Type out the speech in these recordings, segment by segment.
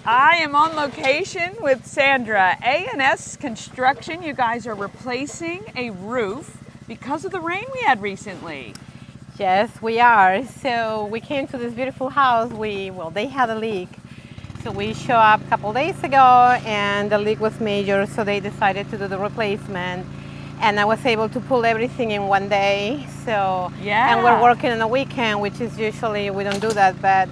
I am on location with Sandra, A&S Construction. You guys are replacing a roof because of the rain we had recently. Yes, we are. So we came to this beautiful house. They had a leak. So we showed up a couple days ago and the leak was major, so they decided to do the replacement. And I was able to pull everything in one day. So, yeah. And we're working on a weekend, which is usually, we don't do that, but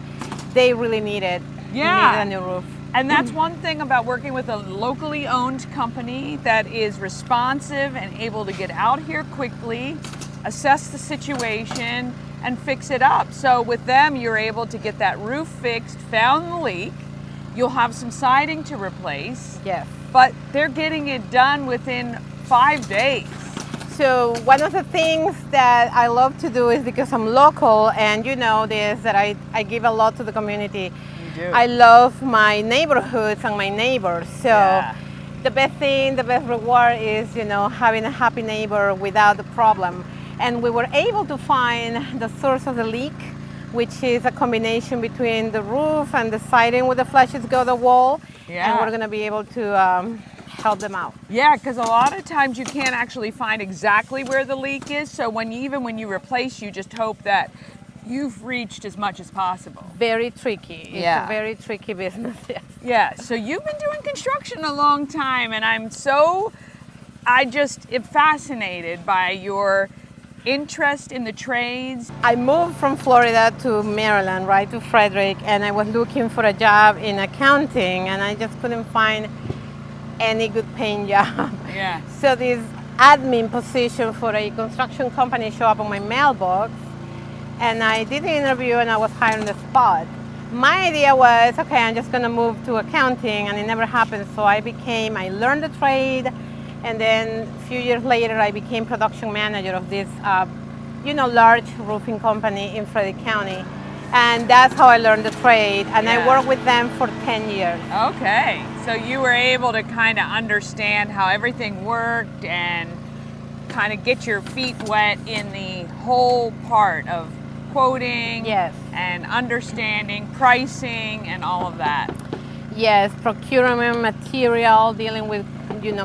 they really need it. Yeah. Need a new roof. And that's one thing about working with a locally owned company that is responsive and able to get out here quickly, assess the situation, and fix it up. So with them, you're able to get that roof fixed, found the leak. You'll have some siding to replace. Yes. But they're getting it done within 5 days. So one of the things that I love to do is, because I'm local and you know this, that I give a lot to the community. You do. I love my neighborhoods and my neighbors. So yeah. The best thing, the best reward is, having a happy neighbor without a problem. And we were able to find the source of the leak, which is a combination between the roof and the siding with the flashes go the wall. Yeah. And we're going to be able to help them out. Yeah, because a lot of times you can't actually find exactly where the leak is. So even when you replace, you just hope that you've reached as much as possible. Very tricky. It's a very tricky business. Yes. Yeah. So you've been doing construction a long time, and I just am fascinated by your interest in the trades. I moved from Florida to Maryland, right, to Frederick, and I was looking for a job in accounting, and I just couldn't find any good paying job. Yeah. So this admin position for a construction company showed up on my mailbox, and I did the interview and I was hired on the spot. My idea was, okay, I'm just gonna move to accounting, and it never happened. So I learned the trade, and then a few years later I became production manager of this large roofing company in Frederick County. And that's how I learned the trade, and I worked with them for 10 years. Okay, so you were able to kind of understand how everything worked and kind of get your feet wet in the whole part of quoting and understanding pricing and all of that. Yes, procurement, material, dealing with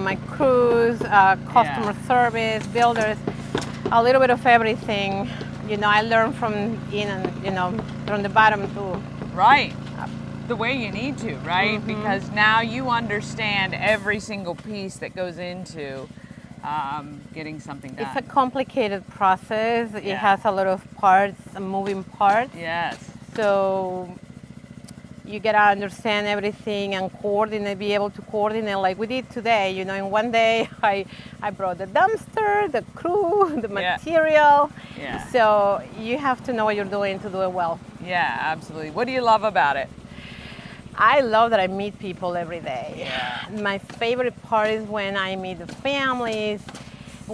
my crews, customer service, builders, a little bit of everything. I learned from from the bottom too. Right. The way you need to, right? Mm-hmm. Because now you understand every single piece that goes into getting something done. It's a complicated process. It has a lot of parts, moving parts. Yes. So you gotta understand everything and be able to coordinate like we did today. In one day I brought the dumpster, the crew, the material. Yeah. So you have to know what you're doing to do it well. Yeah, absolutely. What do you love about it? I love that I meet people every day. Yeah. My favorite part is when I meet the families,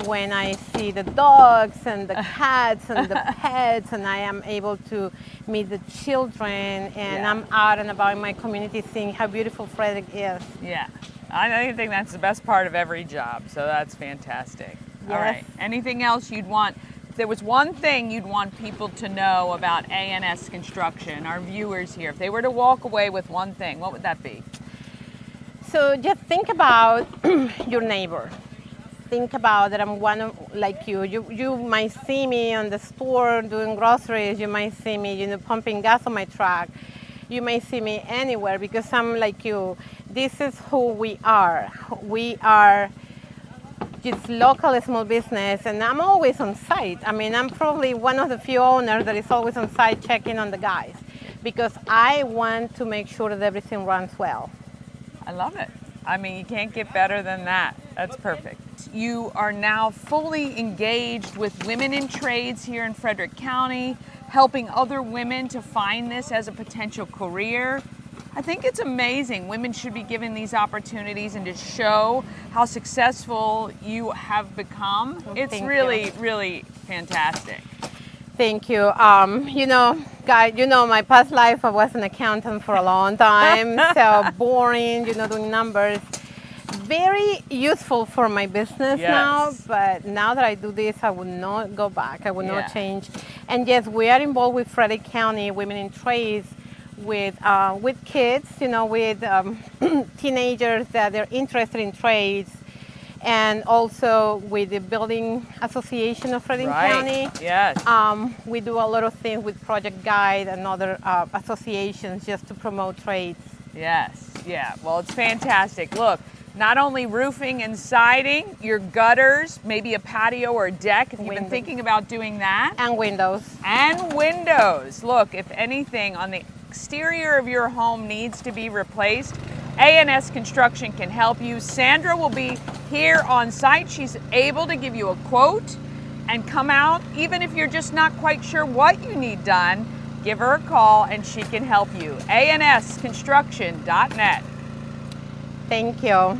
when I see the dogs and the cats and the pets, and I am able to meet the children, and I'm out and about in my community seeing how beautiful Frederick is. Yeah, I think that's the best part of every job, so that's fantastic. Yes. All right, anything else you'd want? If there was one thing you'd want people to know about A&S Construction, our viewers here, if they were to walk away with one thing, what would that be? So just think about your neighbor. Think about that I'm one like you. You might see me on the store doing groceries. You might see me, pumping gas on my truck. You may see me anywhere because I'm like you. This is who we are. We are just local small business, and I'm always on site. I mean, I'm probably one of the few owners that is always on site checking on the guys because I want to make sure that everything runs well. I love it. I mean, you can't get better than that. That's perfect. You are now fully engaged with women in trades here in Frederick County, helping other women to find this as a potential career. I think it's amazing. Women should be given these opportunities and to show how successful you have become. It's really, really fantastic. Thank you. Guys, my past life, I was an accountant for a long time. So boring, doing numbers. Very useful for my business now, but now that I do this, I will not go back. I will not change. And yes, we are involved with Frederick County Women in Trades, with kids, with teenagers that are interested in trades, and also with the Building Association of Frederick County. Yes. We do a lot of things with Project Guide and other associations just to promote trades. Yes. Yeah. Well, it's fantastic. Look, not only roofing and siding, your gutters, maybe a patio or a deck, if you've been thinking about doing that. And windows. And windows. Look, if anything on the exterior of your home needs to be replaced, A&S Construction can help you. Sandra will be here on site. She's able to give you a quote and come out. Even if you're just not quite sure what you need done, give her a call and she can help you. ANSconstruction.net. Thank you.